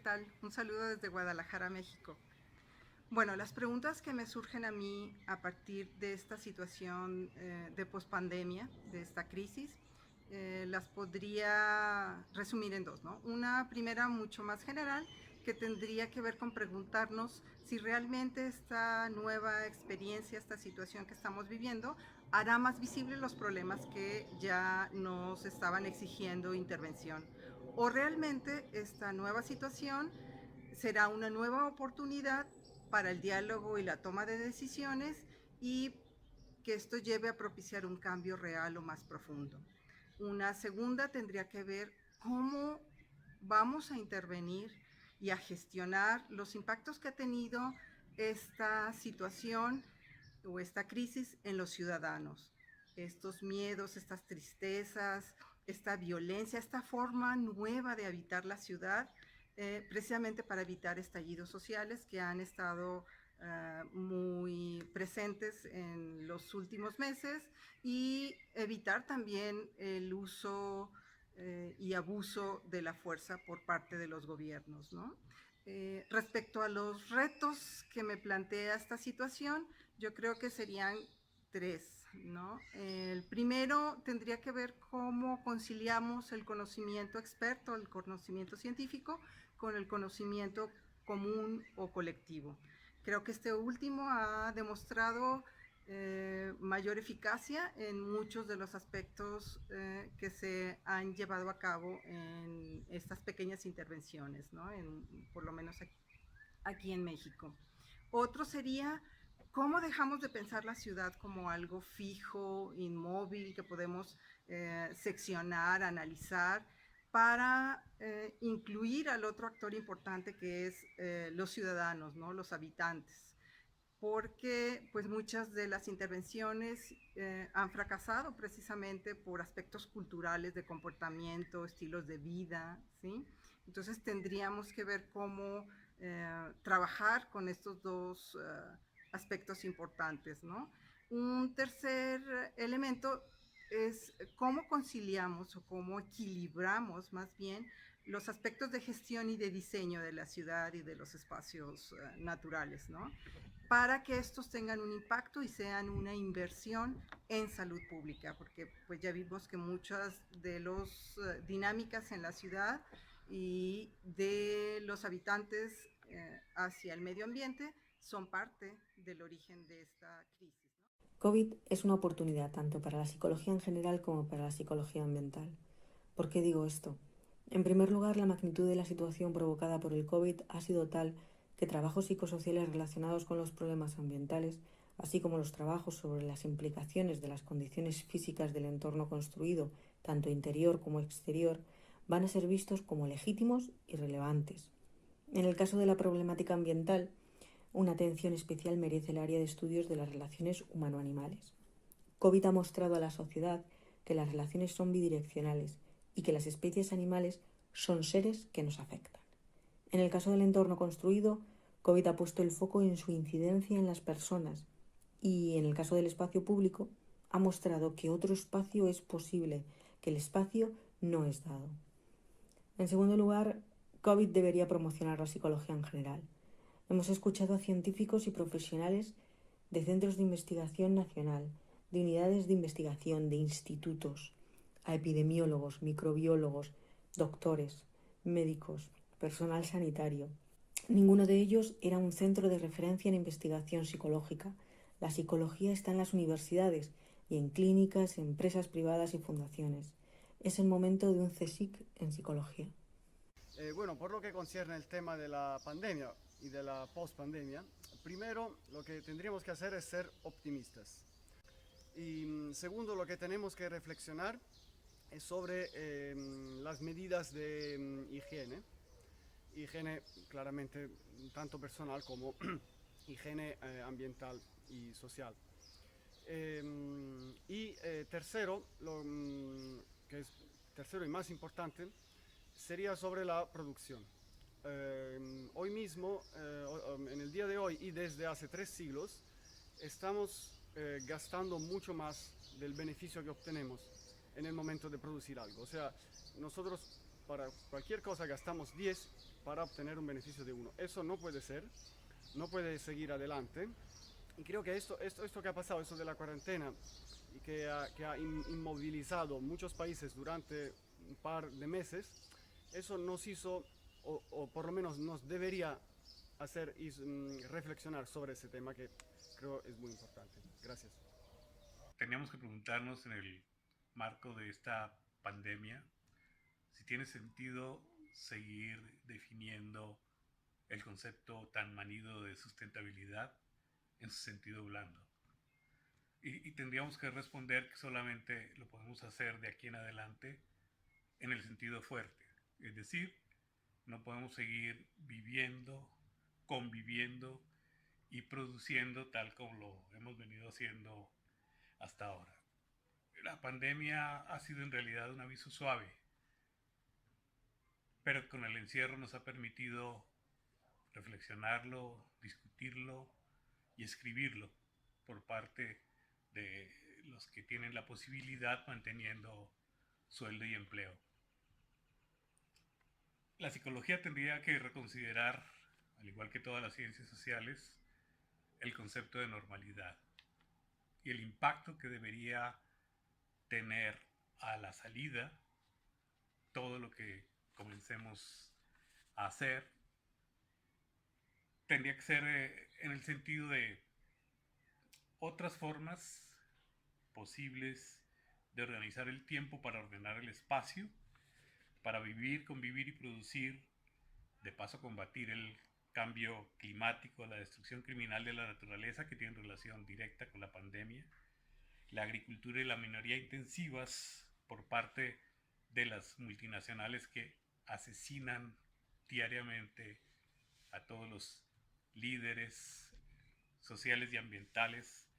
tal? Un saludo desde Guadalajara, México. Bueno, las preguntas que me surgen a mí a partir de esta situación de pospandemia, de esta crisis, las podría resumir en dos, ¿no? Una primera mucho más general, que tendría que ver con preguntarnos si realmente esta nueva experiencia, esta situación que estamos viviendo, hará más visibles los problemas que ya nos estaban exigiendo intervención. O realmente esta nueva situación será una nueva oportunidad para el diálogo y la toma de decisiones y que esto lleve a propiciar un cambio real o más profundo. Una segunda tendría que ver cómo vamos a intervenir y a gestionar los impactos que ha tenido esta situación o esta crisis en los ciudadanos. Estos miedos, estas tristezas, esta violencia, esta forma nueva de habitar la ciudad, precisamente para evitar estallidos sociales que han estado muy presentes en los últimos meses y evitar también el uso y abuso de la fuerza por parte de los gobiernos, ¿no? Respecto a los retos que me plantea esta situación, yo creo que serían tres, ¿no? El primero tendría que ver cómo conciliamos el conocimiento experto, el conocimiento científico, con el conocimiento común o colectivo. Creo que este último ha demostrado mayor eficacia en muchos de los aspectos que se han llevado a cabo en estas pequeñas intervenciones, ¿no? Por lo menos aquí en México. Otro sería cómo dejamos de pensar la ciudad como algo fijo, inmóvil, que podemos seccionar, analizar, para incluir al otro actor importante que es los ciudadanos, ¿no? Los habitantes, porque pues muchas de las intervenciones han fracasado precisamente por aspectos culturales de comportamiento, estilos de vida, ¿sí? Entonces tendríamos que ver cómo trabajar con estos dos aspectos importantes, ¿no? Un tercer elemento es cómo conciliamos o cómo equilibramos más bien los aspectos de gestión y de diseño de la ciudad y de los espacios naturales, ¿no? Para que estos tengan un impacto y sean una inversión en salud pública, porque pues ya vimos que muchas de las dinámicas en la ciudad y de los habitantes hacia el medio ambiente son parte del origen de esta crisis, ¿no? COVID es una oportunidad tanto para la psicología en general como para la psicología ambiental. ¿Por qué digo esto? En primer lugar, la magnitud de la situación provocada por el COVID ha sido tal que trabajos psicosociales relacionados con los problemas ambientales, así como los trabajos sobre las implicaciones de las condiciones físicas del entorno construido, tanto interior como exterior, van a ser vistos como legítimos y relevantes. En el caso de la problemática ambiental, una atención especial merece el área de estudios de las relaciones humano-animales. COVID ha mostrado a la sociedad que las relaciones son bidireccionales y que las especies animales son seres que nos afectan. En el caso del entorno construido, COVID ha puesto el foco en su incidencia en las personas y, en el caso del espacio público, ha mostrado que otro espacio es posible, que el espacio no es dado. En segundo lugar, COVID debería promocionar la psicología en general. Hemos escuchado a científicos y profesionales de centros de investigación nacional, de unidades de investigación, de institutos, a epidemiólogos, microbiólogos, doctores, médicos, personal sanitario. Ninguno de ellos era un centro de referencia en investigación psicológica. La psicología está en las universidades y en clínicas, empresas privadas y fundaciones. Es el momento de un CSIC en psicología. Bueno, por lo que concierne el tema de la pandemia y de la post-pandemia, primero lo que tendríamos que hacer es ser optimistas. Y segundo, lo que tenemos que reflexionar es sobre las medidas de higiene. Higiene claramente tanto personal como higiene ambiental y social. Tercero, que es tercero y más importante, sería sobre la producción. Hoy mismo, en el día de hoy y desde hace 3 siglos, estamos gastando mucho más del beneficio que obtenemos en el momento de producir algo. O sea, nosotros para cualquier cosa gastamos 10 para obtener un beneficio de uno. Eso no puede ser, no puede seguir adelante. Y creo que esto que ha pasado, esto de la cuarentena, y que ha inmovilizado muchos países durante un par de meses, eso nos hizo, o por lo menos nos debería hacer reflexionar sobre ese tema que creo es muy importante. Gracias. Teníamos que preguntarnos en el marco de esta pandemia si tiene sentido seguir definiendo el concepto tan manido de sustentabilidad en su sentido blando. Y tendríamos que responder que solamente lo podemos hacer de aquí en adelante en el sentido fuerte. Es decir, no podemos seguir viviendo, conviviendo y produciendo tal como lo hemos venido haciendo hasta ahora. La pandemia ha sido en realidad un aviso suave, pero con el encierro nos ha permitido reflexionarlo, discutirlo y escribirlo por parte de los que tienen la posibilidad manteniendo sueldo y empleo. La psicología tendría que reconsiderar, al igual que todas las ciencias sociales, el concepto de normalidad y el impacto que debería tener a la salida todo lo que comencemos a hacer. Tendría que ser en el sentido de otras formas posibles de organizar el tiempo para ordenar el espacio, para vivir, convivir y producir, de paso combatir el cambio climático, la destrucción criminal de la naturaleza que tiene relación directa con la pandemia, la agricultura y la minería intensivas por parte de las multinacionales que asesinan diariamente a todos los líderes sociales y ambientales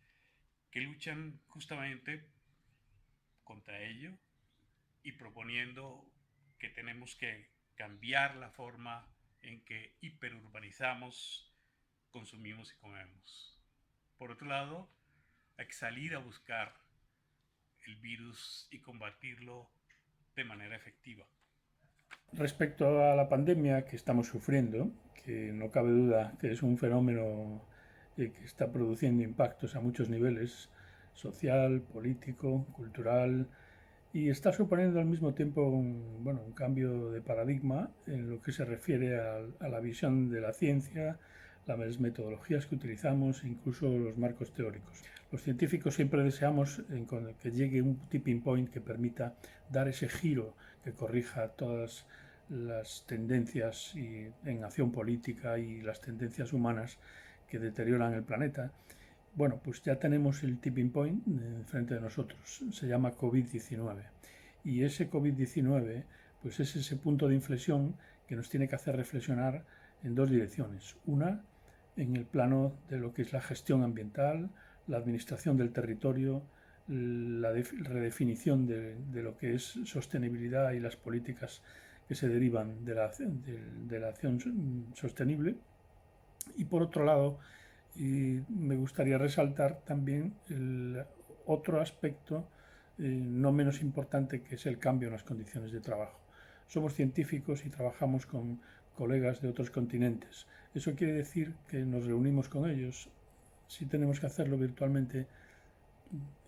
que luchan justamente contra ello y proponiendo que tenemos que cambiar la forma en que hiperurbanizamos, consumimos y comemos. Por otro lado, hay que salir a buscar el virus y combatirlo de manera efectiva. Respecto a la pandemia que estamos sufriendo, que no cabe duda que es un fenómeno que está produciendo impactos a muchos niveles, social, político, cultural, y está suponiendo al mismo tiempo un cambio de paradigma en lo que se refiere a la visión de la ciencia, las metodologías que utilizamos e incluso los marcos teóricos. Los científicos siempre deseamos que llegue un tipping point que permita dar ese giro que corrija todas las tendencias en acción política y las tendencias humanas que deterioran el planeta. Bueno, pues ya tenemos el tipping point frente de nosotros, se llama COVID-19. Y ese COVID-19 pues es ese punto de inflexión que nos tiene que hacer reflexionar en dos direcciones. Una, en el plano de lo que es la gestión ambiental, la administración del territorio, la redefinición de lo que es sostenibilidad y las políticas que se derivan de la acción sostenible. Y por otro lado, me gustaría resaltar también el otro aspecto no menos importante, que es el cambio en las condiciones de trabajo. Somos científicos y trabajamos con colegas de otros continentes. Eso quiere decir que nos reunimos con ellos. Si tenemos que hacerlo virtualmente,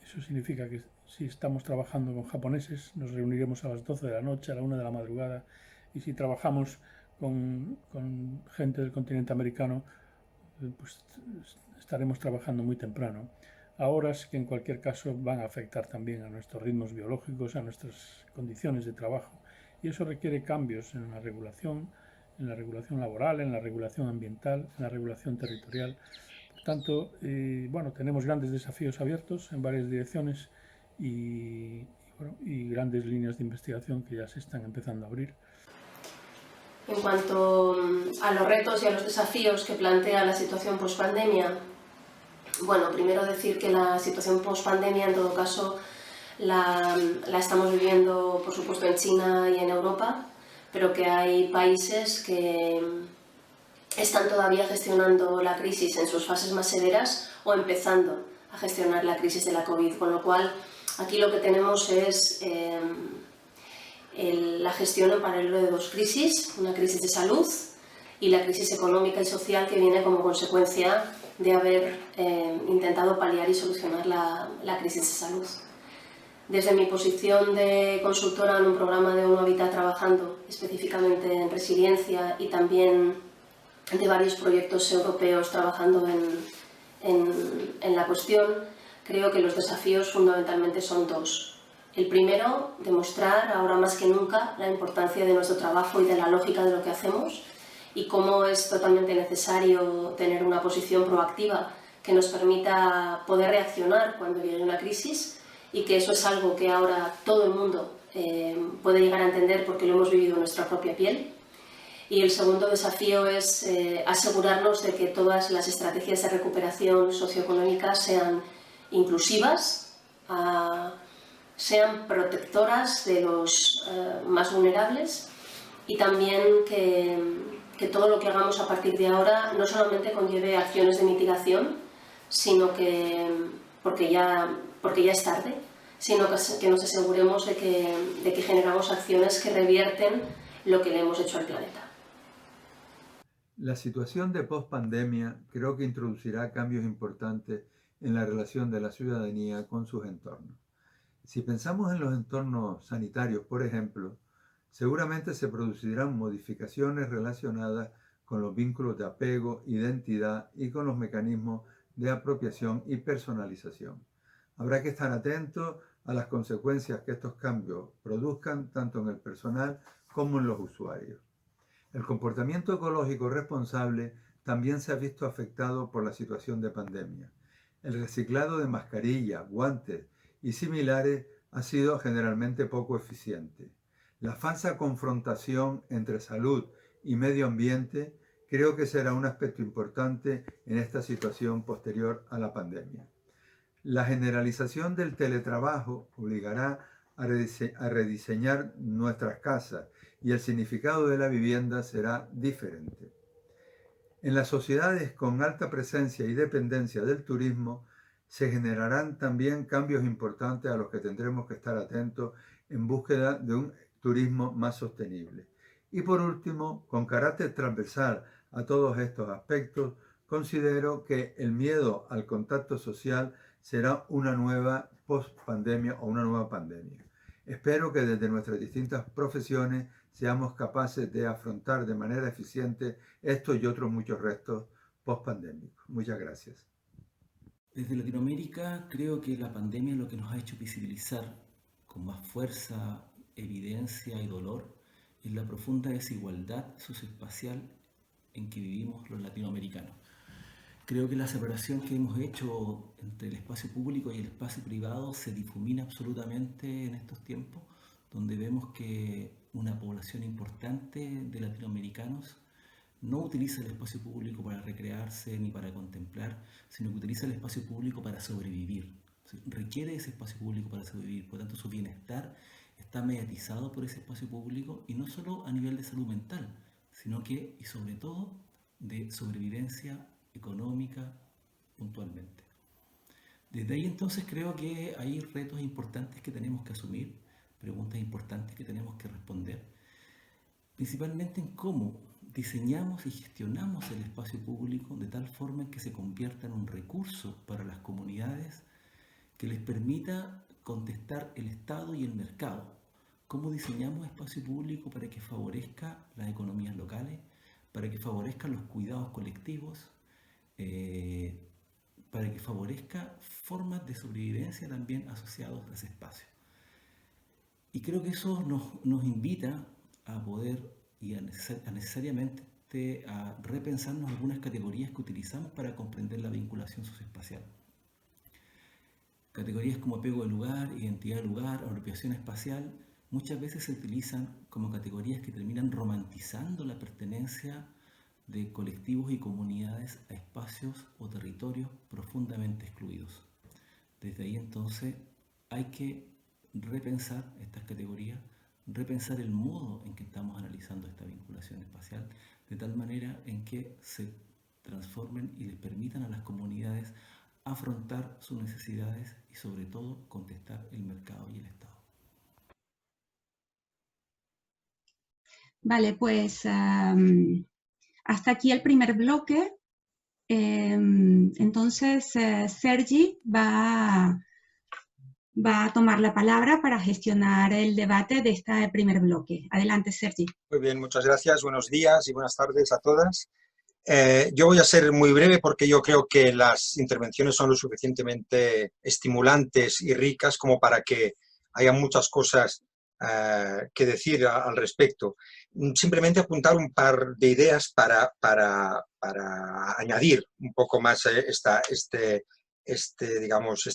eso significa que si estamos trabajando con japoneses, nos reuniremos a las 12 de la noche, a la 1 de la madrugada, y si trabajamos con gente del continente americano, pues estaremos trabajando muy temprano, a horas que en cualquier caso van a afectar también a nuestros ritmos biológicos, a nuestras condiciones de trabajo, y eso requiere cambios en la regulación laboral, en la regulación ambiental, en la regulación territorial. Por tanto, tenemos grandes desafíos abiertos en varias direcciones y grandes líneas de investigación que ya se están empezando a abrir. En cuanto a los retos y a los desafíos que plantea la situación post-pandemia, bueno, primero decir que la situación post-pandemia, en todo caso, la estamos viviendo, por supuesto, en China y en Europa, pero que hay países que están todavía gestionando la crisis en sus fases más severas o empezando a gestionar la crisis de la COVID, con lo cual aquí lo que tenemos es la gestión en paralelo de dos crisis, una crisis de salud y la crisis económica y social que viene como consecuencia de haber intentado paliar y solucionar la crisis de salud. Desde mi posición de consultora en un programa de ONU Habitat trabajando específicamente en resiliencia y también de varios proyectos europeos trabajando en la cuestión, creo que los desafíos fundamentalmente son dos. El primero, demostrar ahora más que nunca la importancia de nuestro trabajo y de la lógica de lo que hacemos y cómo es totalmente necesario tener una posición proactiva que nos permita poder reaccionar cuando llegue una crisis y que eso es algo que ahora todo el mundo puede llegar a entender porque lo hemos vivido en nuestra propia piel. Y el segundo desafío es asegurarnos de que todas las estrategias de recuperación socioeconómica sean inclusivas, sean protectoras de los más vulnerables y también que todo lo que hagamos a partir de ahora no solamente conlleve acciones de mitigación, sino que, porque ya es tarde, sino que nos aseguremos de que generamos acciones que revierten lo que le hemos hecho al planeta. La situación de post-pandemia creo que introducirá cambios importantes en la relación de la ciudadanía con sus entornos. Si pensamos en los entornos sanitarios, por ejemplo, seguramente se producirán modificaciones relacionadas con los vínculos de apego, identidad y con los mecanismos de apropiación y personalización. Habrá que estar atentos a las consecuencias que estos cambios produzcan tanto en el personal como en los usuarios. El comportamiento ecológico responsable también se ha visto afectado por la situación de pandemia. El reciclado de mascarillas, guantes y similares ha sido generalmente poco eficiente. La falsa confrontación entre salud y medio ambiente creo que será un aspecto importante en esta situación posterior a la pandemia. La generalización del teletrabajo obligará a rediseñar nuestras casas y el significado de la vivienda será diferente. En las sociedades con alta presencia y dependencia del turismo se generarán también cambios importantes a los que tendremos que estar atentos en búsqueda de un turismo más sostenible. Y por último, con carácter transversal a todos estos aspectos, considero que el miedo al contacto social será una nueva post-pandemia o una nueva pandemia. Espero que desde nuestras distintas profesiones seamos capaces de afrontar de manera eficiente estos y otros muchos retos post-pandémicos. Muchas gracias. Desde Latinoamérica creo que la pandemia lo que nos ha hecho visibilizar con más fuerza, evidencia y dolor es la profunda desigualdad socioespacial en que vivimos los latinoamericanos. Creo que la separación que hemos hecho entre el espacio público y el espacio privado se difumina absolutamente en estos tiempos, donde vemos que una población importante de latinoamericanos no utiliza el espacio público para recrearse ni para contemplar, sino que utiliza el espacio público para sobrevivir. Requiere ese espacio público para sobrevivir, por lo tanto su bienestar está mediatizado por ese espacio público y no solo a nivel de salud mental, sino que y sobre todo de sobrevivencia económica puntualmente. Desde ahí entonces creo que hay retos importantes que tenemos que asumir, preguntas importantes que tenemos que responder, principalmente en cómo diseñamos y gestionamos el espacio público de tal forma en que se convierta en un recurso para las comunidades que les permita contestar el Estado y el mercado. ¿Cómo diseñamos espacio público para que favorezca las economías locales, para que favorezcan los cuidados colectivos, para que favorezca formas de sobrevivencia también asociados a ese espacio? Y creo que eso nos invita a poder y a necesariamente a repensarnos algunas categorías que utilizamos para comprender la vinculación socioespacial. Categorías como apego de lugar, identidad de lugar, apropiación espacial, muchas veces se utilizan como categorías que terminan romantizando la pertenencia de colectivos y comunidades a espacios o territorios profundamente excluidos. Desde ahí entonces hay que repensar estas categorías, repensar el modo en que estamos analizando esta vinculación espacial, de tal manera en que se transformen y les permitan a las comunidades afrontar sus necesidades y sobre todo contestar el mercado y el Estado. Vale, pues Hasta aquí el primer bloque. Entonces, Sergi va a tomar la palabra para gestionar el debate de este primer bloque. Adelante, Sergi. Muy bien, muchas gracias. Buenos días y buenas tardes a todas. Yo voy a ser muy breve porque yo creo que las intervenciones son lo suficientemente estimulantes y ricas como para que haya muchas cosas que decir al respecto. Simplemente apuntar un par de ideas para añadir un poco más este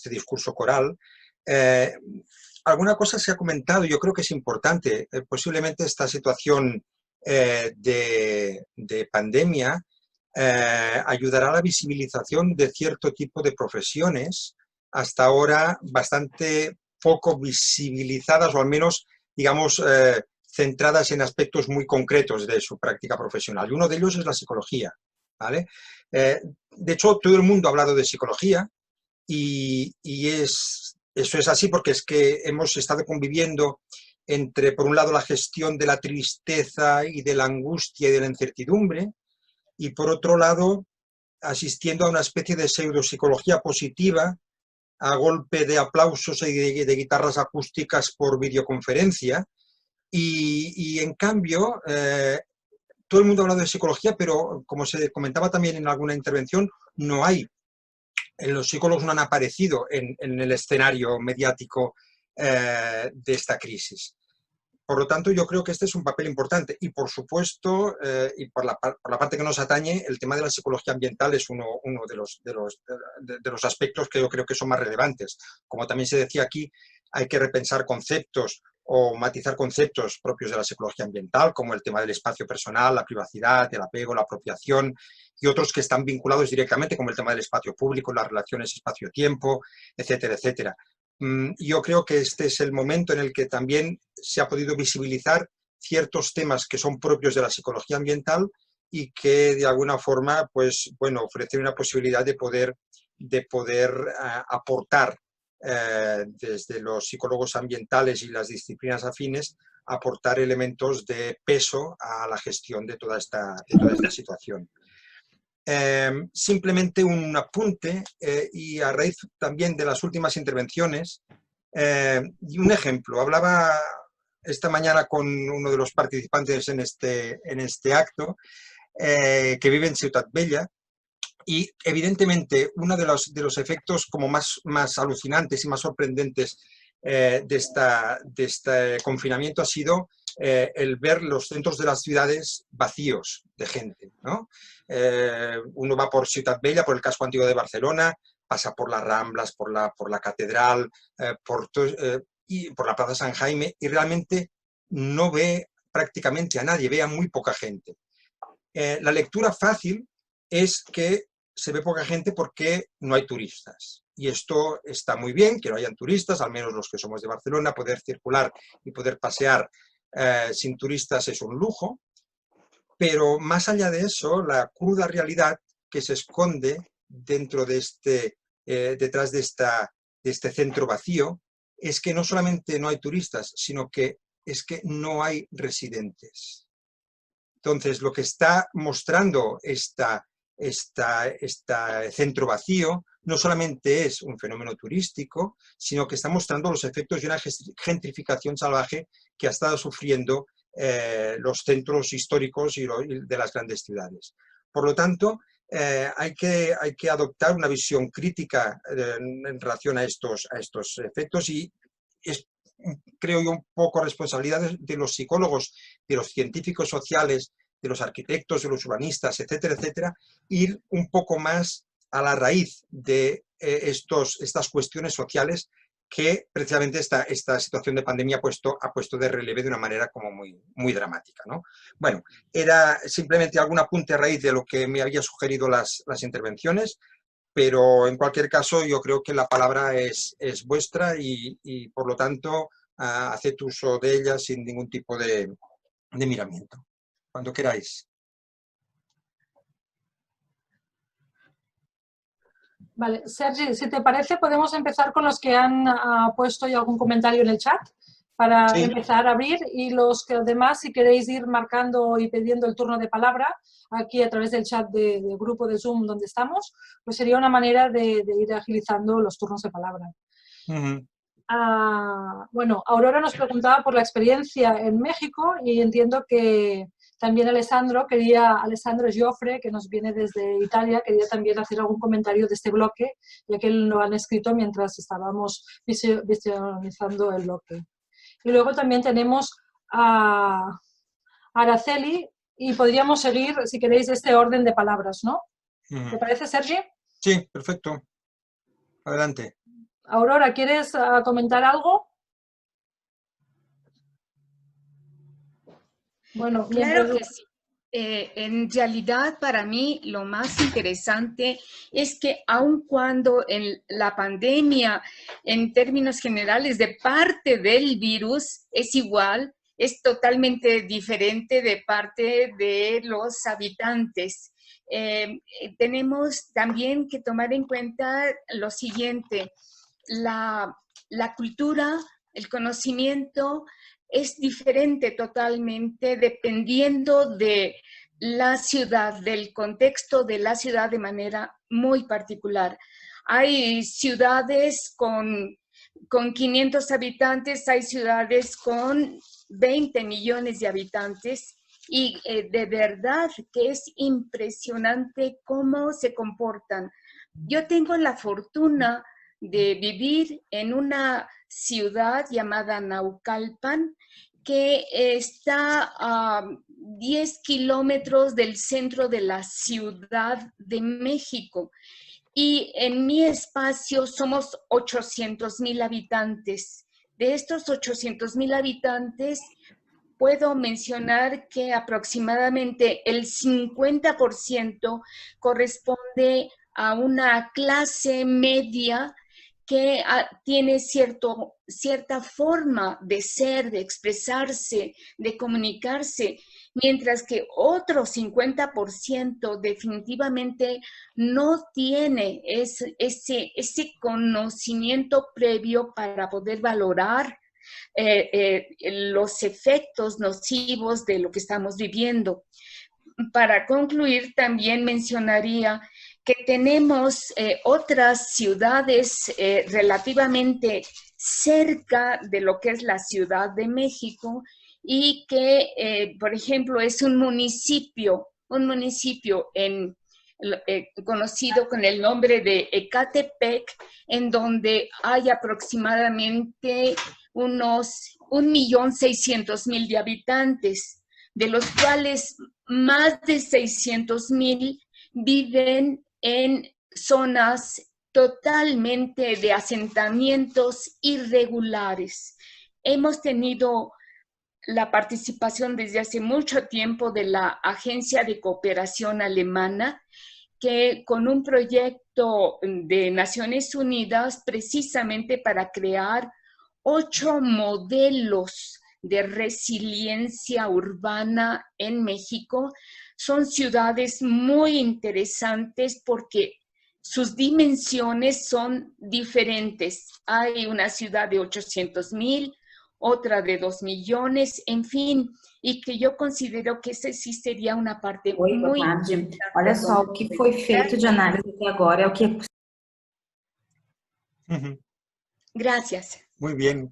discurso coral. Alguna cosa se ha comentado, yo creo que es importante. Posiblemente esta situación de pandemia ayudará a la visibilización de cierto tipo de profesiones hasta ahora bastante poco visibilizadas o al menos, digamos, centradas en aspectos muy concretos de su práctica profesional. Y uno de ellos es la psicología, ¿vale? De hecho, todo el mundo ha hablado de psicología y eso es así porque es que hemos estado conviviendo entre, por un lado, la gestión de la tristeza y de la angustia y de la incertidumbre, y por otro lado, asistiendo a una especie de pseudopsicología positiva a golpe de aplausos y de guitarras acústicas por videoconferencia. Y en cambio, todo el mundo ha hablado de psicología, pero como se comentaba también en alguna intervención, los psicólogos no han aparecido en el escenario mediático de esta crisis. Por lo tanto, yo creo que este es un papel importante y, por supuesto, y por la parte que nos atañe, el tema de la psicología ambiental es uno de los aspectos que yo creo que son más relevantes. Como también se decía aquí, hay que repensar conceptos o matizar conceptos propios de la psicología ambiental, como el tema del espacio personal, la privacidad, el apego, la apropiación, y otros que están vinculados directamente, como el tema del espacio público, las relaciones espacio-tiempo, etcétera, etcétera. Yo creo que este es el momento en el que también se ha podido visibilizar ciertos temas que son propios de la psicología ambiental y que de alguna forma, pues bueno, ofrecen una posibilidad de poder aportar desde los psicólogos ambientales y las disciplinas afines, aportar elementos de peso a la gestión de toda esta situación. Simplemente un apunte y a raíz también de las últimas intervenciones y un ejemplo. Hablaba esta mañana con uno de los participantes en este acto que vive en Ciutat Bella y evidentemente uno de los efectos como más alucinantes y más sorprendentes de este confinamiento ha sido el ver los centros de las ciudades vacíos de gente, ¿no? Uno va por Ciutat Bella, por el casco antiguo de Barcelona, pasa por las Ramblas, por la Catedral, y por la Plaza San Jaime, y realmente no ve prácticamente a nadie, ve a muy poca gente. La lectura fácil es que se ve poca gente porque no hay turistas. Y esto está muy bien, que no hayan turistas, al menos los que somos de Barcelona, poder circular y poder pasear sin turistas es un lujo. Pero más allá de eso, la cruda realidad que se esconde dentro de detrás de este centro vacío es que no solamente no hay turistas, sino que es que no hay residentes. Entonces, lo que está mostrando este centro vacío no solamente es un fenómeno turístico, sino que está mostrando los efectos de una gentrificación salvaje que ha estado sufriendo los centros históricos y de las grandes ciudades. Por lo tanto, hay que adoptar una visión crítica en relación a estos efectos y es, creo yo, un poco responsabilidad de los psicólogos, de los científicos sociales, de los arquitectos, de los urbanistas, etcétera, etcétera, ir un poco más a la raíz de estas cuestiones sociales que precisamente esta situación de pandemia ha puesto de relieve de una manera como muy dramática, ¿no? Bueno, era simplemente algún apunte a raíz de lo que me había sugerido las intervenciones, pero en cualquier caso yo creo que la palabra es vuestra y por lo tanto haced uso de ella sin ningún tipo de miramiento. Cuando queráis. Vale, Sergi, si te parece, podemos empezar con los que han puesto ya algún comentario en el chat. para Sí. empezar a abrir, y los que demás, si queréis ir marcando y pidiendo el turno de palabra aquí a través del chat de grupo de Zoom donde estamos, pues sería una manera de ir agilizando los turnos de palabra. Bueno, Aurora nos preguntaba por la experiencia en México, y entiendo que también Alessandro Gioffre, que nos viene desde Italia, quería también hacer algún comentario de este bloque, ya que lo han escrito mientras estábamos visualizando el bloque. Y luego también tenemos a Araceli, y podríamos seguir, si queréis, este orden de palabras, ¿no? ¿Te parece, Sergi? Sí, perfecto. Adelante. Aurora, ¿quieres comentar algo? Bueno, claro que sí. En realidad, para mí, lo más interesante es que aun cuando en la pandemia, en términos generales, de parte del virus es igual, es totalmente diferente de parte de los habitantes. Tenemos también que tomar en cuenta lo siguiente: la cultura, el conocimiento es diferente totalmente dependiendo de la ciudad, del contexto de la ciudad de manera muy particular. Hay ciudades con 500 habitantes, hay ciudades con 20 millones de habitantes, y de verdad que es impresionante cómo se comportan. Yo tengo la fortuna de vivir en una ciudad llamada Naucalpan, que está a 10 kilómetros del centro de la Ciudad de México. Y en mi espacio somos 800,000 habitantes. De estos 800,000 habitantes, puedo mencionar que aproximadamente el 50% corresponde a una clase media que tiene cierta forma de ser, de expresarse, de comunicarse, mientras que otro 50% definitivamente no tiene ese conocimiento previo para poder valorar los efectos nocivos de lo que estamos viviendo. Para concluir, también mencionaría que tenemos otras ciudades relativamente cerca de lo que es la Ciudad de México, y que, por ejemplo, es un municipio conocido con el nombre de Ecatepec, en donde hay aproximadamente unos 1.600.000 de habitantes, de los cuales más de 600,000 viven en zonas totalmente de asentamientos irregulares. Hemos tenido la participación desde hace mucho tiempo de la Agencia de Cooperación Alemana, que con un proyecto de Naciones Unidas precisamente para crear 8 modelos de resiliencia urbana en México. Son ciudades muy interesantes porque sus dimensiones son diferentes. Hay una ciudad de 800,000, otra de 2 millones, en fin, y que yo considero que esa sí sería una parte muy importante. Olha só, o que foi feito de análise até agora é o que... Gracias. Muy bien.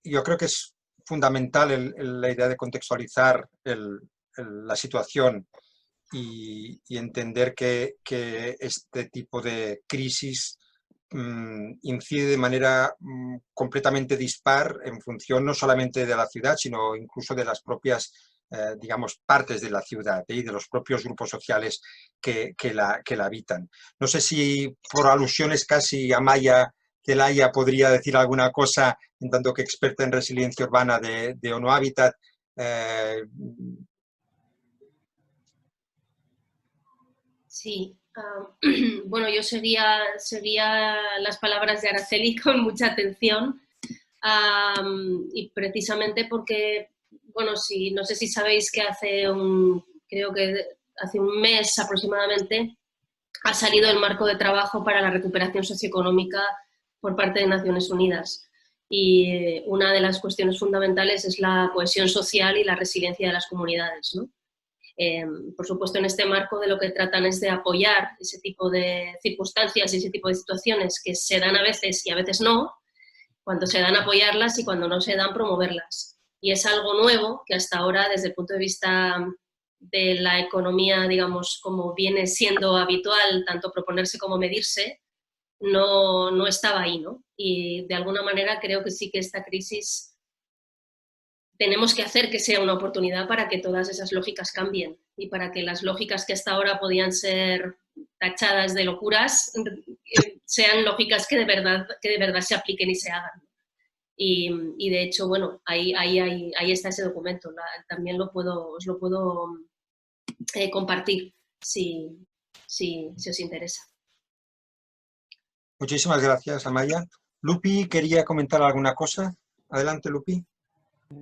Yo creo que es fundamental la idea de contextualizar la situación y entender que este tipo de crisis incide de manera completamente dispar en función no solamente de la ciudad, sino incluso de las propias, digamos, partes de la ciudad y de los propios grupos sociales que la habitan. No sé si por alusiones casi a Maya Celaya podría decir alguna cosa, en tanto que experta en resiliencia urbana de ONU Habitat. Sí, bueno, yo seguía las palabras de Araceli con mucha atención, y precisamente porque, bueno, no sé si sabéis que creo que hace un mes aproximadamente ha salido el marco de trabajo para la recuperación socioeconómica por parte de Naciones Unidas. y una de las cuestiones fundamentales es la cohesión social y la resiliencia de las comunidades, ¿no? Por supuesto, en este marco de lo que tratan es de apoyar ese tipo de circunstancias y ese tipo de situaciones que se dan a veces y a veces no, cuando se dan apoyarlas y cuando no se dan promoverlas. Y es algo nuevo que hasta ahora, desde el punto de vista de la economía, digamos, como viene siendo habitual, tanto proponerse como medirse, no estaba ahí, ¿no? Y de alguna manera creo que sí que esta crisis tenemos que hacer que sea una oportunidad para que todas esas lógicas cambien y para que las lógicas que hasta ahora podían ser tachadas de locuras sean lógicas que de verdad se apliquen y se hagan. Y de hecho, bueno, ahí está ese documento. También os lo puedo compartir si os interesa. Muchísimas gracias, Amaya. Lupi, ¿quería comentar alguna cosa? Adelante, Lupi.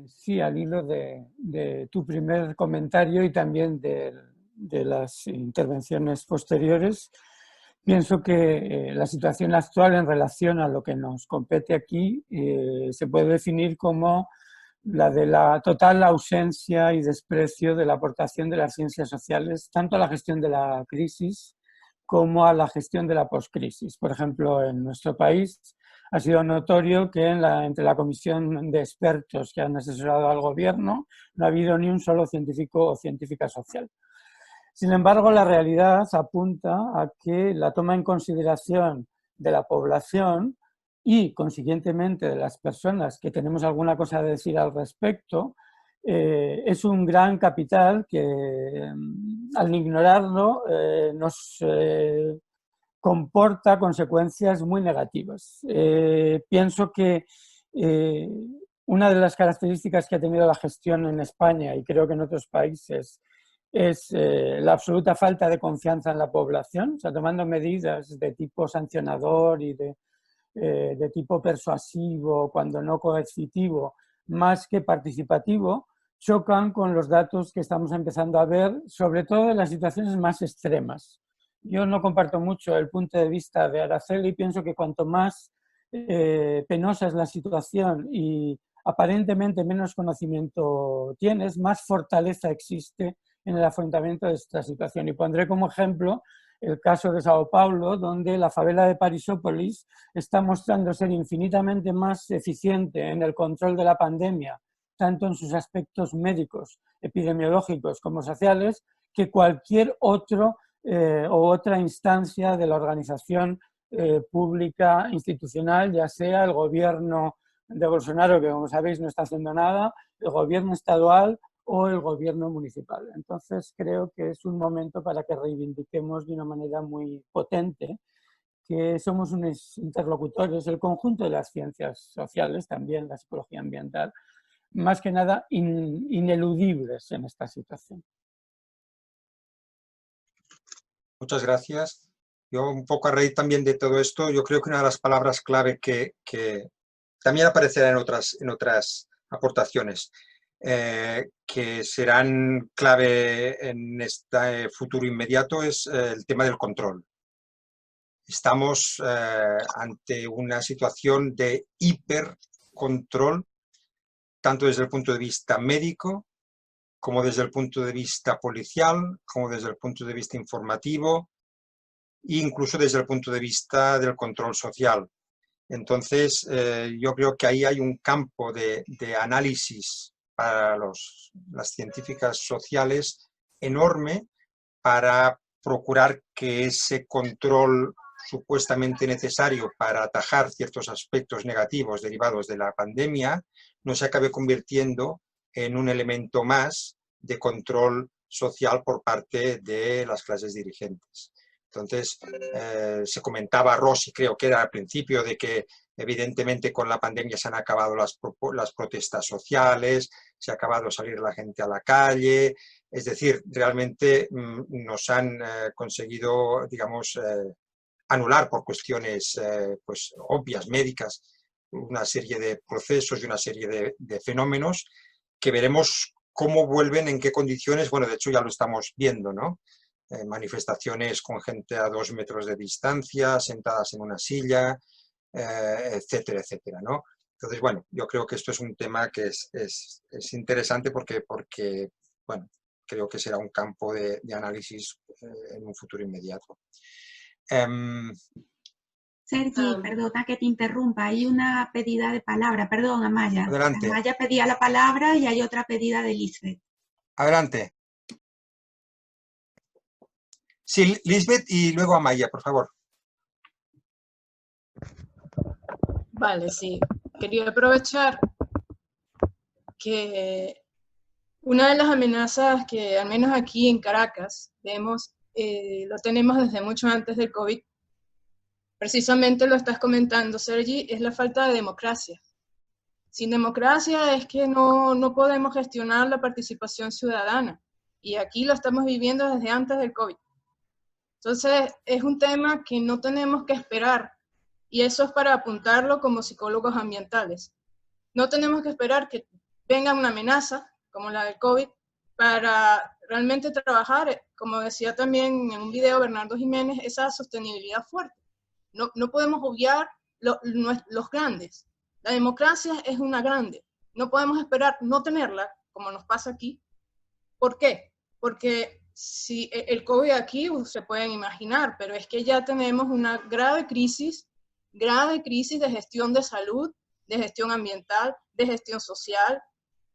Sí, al hilo de tu primer comentario y también de las intervenciones posteriores, pienso que la situación actual en relación a lo que nos compete aquí se puede definir como la de la total ausencia y desprecio de la aportación de las ciencias sociales, tanto a la gestión de la crisis como a la gestión de la poscrisis. Por ejemplo, en nuestro país ha sido notorio que entre la comisión de expertos que han asesorado al gobierno no ha habido ni un solo científico o científica social. Sin embargo, la realidad apunta a que la toma en consideración de la población y, consiguientemente, de las personas que tenemos alguna cosa que decir al respecto, es un gran capital que, al ignorarlo, nos comporta consecuencias muy negativas. Pienso que una de las características que ha tenido la gestión en España, y creo que en otros países, es la absoluta falta de confianza en la población, o sea, tomando medidas de tipo sancionador y de tipo persuasivo, cuando no coercitivo, más que participativo, chocan con los datos que estamos empezando a ver, sobre todo en las situaciones más extremas. Yo no comparto mucho el punto de vista de Araceli y pienso que cuanto más penosa es la situación y aparentemente menos conocimiento tienes, más fortaleza existe en el afrontamiento de esta situación. Y pondré como ejemplo el caso de Sao Paulo, donde la favela de Parisópolis está mostrando ser infinitamente más eficiente en el control de la pandemia, tanto en sus aspectos médicos, epidemiológicos como sociales, que cualquier otro o otra instancia de la organización pública institucional, ya sea el gobierno de Bolsonaro, que como sabéis no está haciendo nada, el gobierno estadual o el gobierno municipal. Entonces creo que es un momento para que reivindiquemos de una manera muy potente que somos unos interlocutores, el conjunto de las ciencias sociales, también la psicología ambiental, más que nada ineludibles en esta situación. Muchas gracias. Yo un poco a raíz también de todo esto, yo creo que una de las palabras clave que también aparecerá en otras aportaciones, que serán clave en este futuro inmediato, es el tema del control. Estamos ante una situación de hipercontrol, tanto desde el punto de vista médico, como desde el punto de vista policial, como desde el punto de vista informativo, e incluso desde el punto de vista del control social. Entonces, yo creo que ahí hay un campo de análisis para las científicas sociales enorme para procurar que ese control supuestamente necesario para atajar ciertos aspectos negativos derivados de la pandemia no se acabe convirtiendo en un elemento más de control social por parte de las clases dirigentes. Entonces, se comentaba, Rossi creo que era al principio, de que evidentemente con la pandemia se han acabado las protestas sociales, se ha acabado salir la gente a la calle, es decir, realmente nos han conseguido, digamos, anular por cuestiones pues, obvias, médicas, una serie de procesos y una serie de fenómenos que veremos cómo vuelven, en qué condiciones. Bueno, de hecho ya lo estamos viendo, ¿no? Manifestaciones con gente a 2 metros de distancia, sentadas en una silla, etcétera, etcétera, ¿no? Entonces, bueno, yo creo que esto es un tema que es interesante porque, bueno, creo que será un campo de análisis en un futuro inmediato. Sergi, perdona que te interrumpa, hay una pedida de palabra, perdón, Amaya. Adelante. Amaya pedía la palabra y hay otra pedida de Lisbeth. Adelante. Sí, Lisbeth y luego Amaya, por favor. Vale, sí. Quería aprovechar que una de las amenazas que al menos aquí en Caracas vemos, lo tenemos desde mucho antes del COVID, precisamente lo estás comentando, Sergi, es la falta de democracia. Sin democracia es que no podemos gestionar la participación ciudadana, y aquí lo estamos viviendo desde antes del COVID. Entonces, es un tema que no tenemos que esperar, y eso es para apuntarlo como psicólogos ambientales. No tenemos que esperar que venga una amenaza, como la del COVID, para realmente trabajar, como decía también en un video Bernardo Jiménez, esa sostenibilidad fuerte. No podemos obviar los grandes. La democracia es una grande. No podemos esperar no tenerla, como nos pasa aquí. ¿Por qué? Porque si el COVID aquí se pueden imaginar, pero es que ya tenemos una grave crisis de gestión de salud, de gestión ambiental, de gestión social.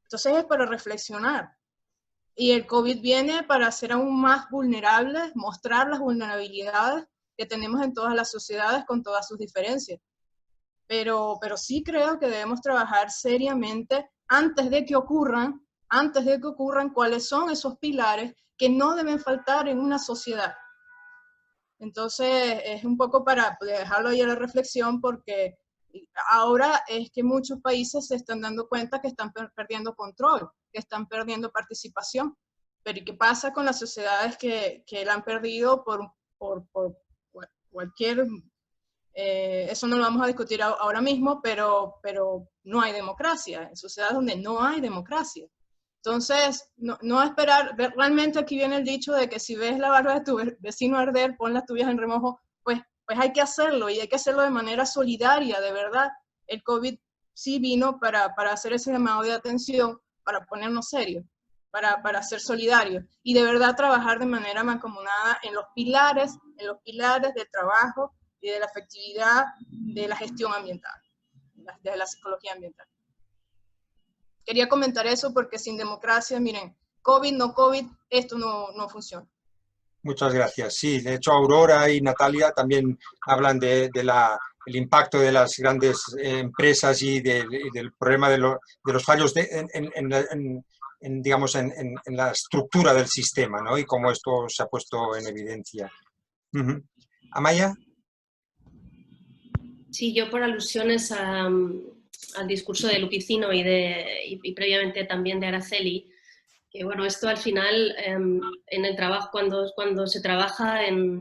Entonces es para reflexionar. Y el COVID viene para ser aún más vulnerables, mostrar las vulnerabilidades que tenemos en todas las sociedades con todas sus diferencias. Pero sí creo que debemos trabajar seriamente antes de que ocurran cuáles son esos pilares que no deben faltar en una sociedad. Entonces es un poco para dejarlo ahí a la reflexión, porque ahora es que muchos países se están dando cuenta que están perdiendo control, que están perdiendo participación. Pero ¿y qué pasa con las sociedades que la han perdido por cualquier... eso no lo vamos a discutir ahora mismo, pero no hay democracia, en sociedades donde no hay democracia. Entonces, no esperar, realmente aquí viene el dicho de que si ves la barba de tu vecino arder, pon las tuyas en remojo, pues hay que hacerlo, y hay que hacerlo de manera solidaria, de verdad. El COVID sí vino para hacer ese llamado de atención, para ponernos serios, para ser solidarios, y de verdad trabajar de manera mancomunada en los pilares del trabajo y de la efectividad de la gestión ambiental, de la psicología ambiental. Quería comentar eso porque sin democracia, miren, COVID, no COVID, esto no funciona. Muchas gracias. Sí, de hecho Aurora y Natalia también hablan del impacto de las grandes empresas y del problema de los fallos digamos, en la estructura del sistema, ¿no? Y cómo esto se ha puesto en evidencia. Amaya. Sí, yo por alusiones al discurso de Lupicino y previamente también de Araceli, que bueno, esto al final en el trabajo, cuando se trabaja en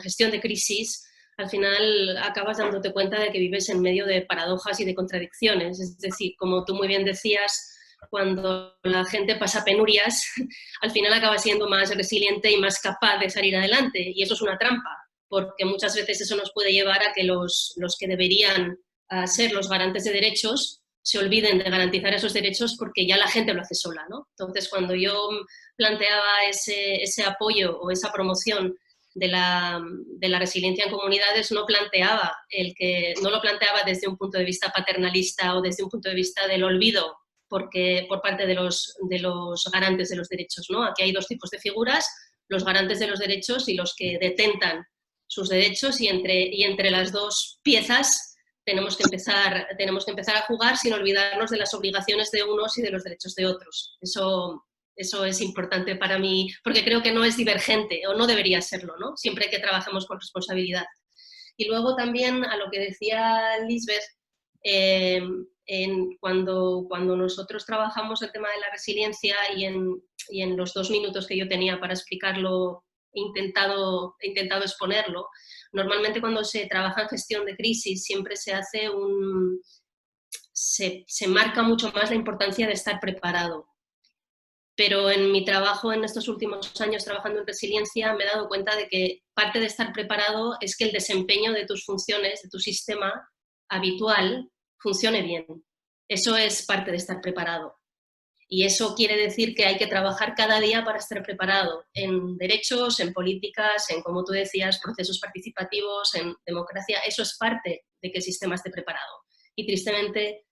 gestión de crisis, al final acabas dándote cuenta de que vives en medio de paradojas y de contradicciones. Es decir, como tú muy bien decías, cuando la gente pasa penurias, al final acaba siendo más resiliente y más capaz de salir adelante, y eso es una trampa, porque muchas veces eso nos puede llevar a que los que deberían ser los garantes de derechos se olviden de garantizar esos derechos porque ya la gente lo hace sola, ¿no? Entonces, cuando yo planteaba ese apoyo o esa promoción de la resiliencia en comunidades, no lo planteaba desde un punto de vista paternalista o desde un punto de vista del olvido por parte de los garantes de los derechos, ¿no? Aquí hay dos tipos de figuras, los garantes de los derechos y los que detentan sus derechos, y entre las dos piezas tenemos que empezar a jugar sin olvidarnos de las obligaciones de unos y de los derechos de otros. Eso es importante para mí, porque creo que no es divergente, o no debería serlo, ¿no? Siempre que trabajemos con responsabilidad. Y luego también a lo que decía Lisbeth, cuando nosotros trabajamos el tema de la resiliencia, y en los 2 minutos que yo tenía para explicarlo, he intentado exponerlo. Normalmente cuando se trabaja en gestión de crisis siempre se marca mucho más la importancia de estar preparado. Pero en mi trabajo en estos últimos años trabajando en resiliencia me he dado cuenta de que parte de estar preparado es que el desempeño de tus funciones, de tu sistema habitual, funcione bien. Eso es parte de estar preparado. Y eso quiere decir que hay que trabajar cada día para estar preparado en derechos, en políticas, en, como tú decías, procesos participativos, en democracia. Eso es parte de que el sistema esté preparado. Y tristemente,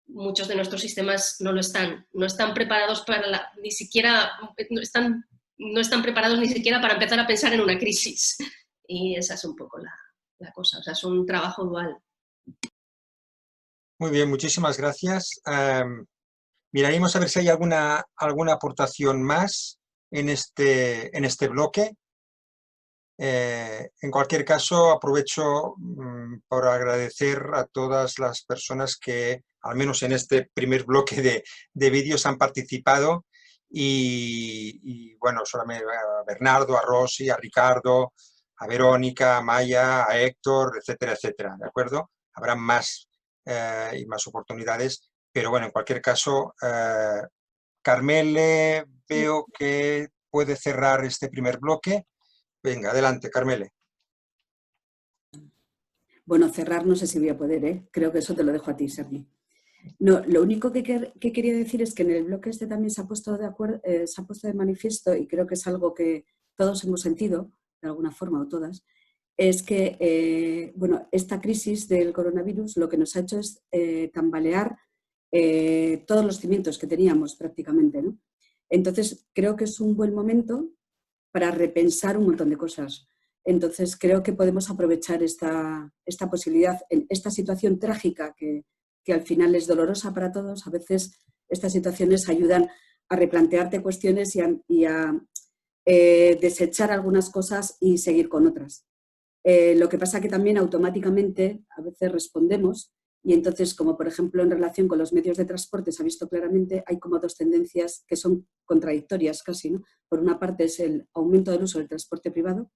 muchos de nuestros sistemas no lo están. No están preparados para ni siquiera, no están preparados ni siquiera para empezar a pensar en una crisis. Y esa es un poco la cosa. O sea, es un trabajo dual. Muy bien, muchísimas gracias. Miraremos a ver si hay alguna aportación más en este bloque. En cualquier caso, aprovecho por agradecer a todas las personas que, al menos en este primer bloque de vídeos, han participado. Y bueno, solamente a Bernardo, a Rosy, a Ricardo, a Verónica, a Maya, a Héctor, etcétera, etcétera. ¿De acuerdo? Habrá más y más oportunidades. Pero bueno, en cualquier caso, Carmele, veo que puede cerrar este primer bloque. Venga, adelante, Carmele. Bueno, cerrar no sé si voy a poder, ¿eh? Creo que eso te lo dejo a ti, Sergi. No, lo único que quería decir es que en el bloque este también se ha puesto de manifiesto, y creo que es algo que todos hemos sentido, de alguna forma, o todas, es que bueno, esta crisis del coronavirus lo que nos ha hecho es tambalear todos los cimientos que teníamos prácticamente, ¿no? Entonces, creo que es un buen momento para repensar un montón de cosas. Entonces, creo que podemos aprovechar esta posibilidad en esta situación trágica que al final es dolorosa para todos. A veces estas situaciones ayudan a replantearte cuestiones y a desechar algunas cosas y seguir con otras. Lo que pasa que también automáticamente a veces respondemos, y entonces, como por ejemplo en relación con los medios de transporte se ha visto claramente, hay como dos tendencias que son contradictorias casi, ¿no? Por una parte es el aumento del uso del transporte privado,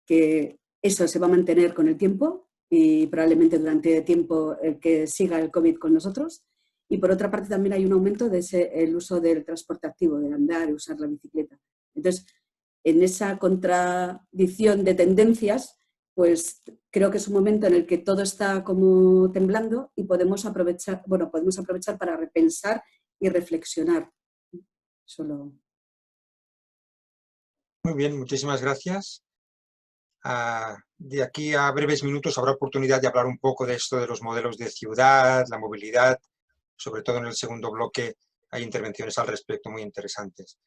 que eso se va a mantener con el tiempo y probablemente durante tiempo que siga el COVID con nosotros. Y por otra parte también hay un aumento del uso del transporte activo, de andar y usar la bicicleta. Entonces, en esa contradicción de tendencias, pues creo que es un momento en el que todo está como temblando y podemos aprovechar para repensar y reflexionar. Solo. Muy bien, muchísimas gracias. De aquí a breves minutos habrá oportunidad de hablar un poco de esto de los modelos de ciudad, la movilidad, sobre todo en el segundo bloque hay intervenciones al respecto muy interesantes.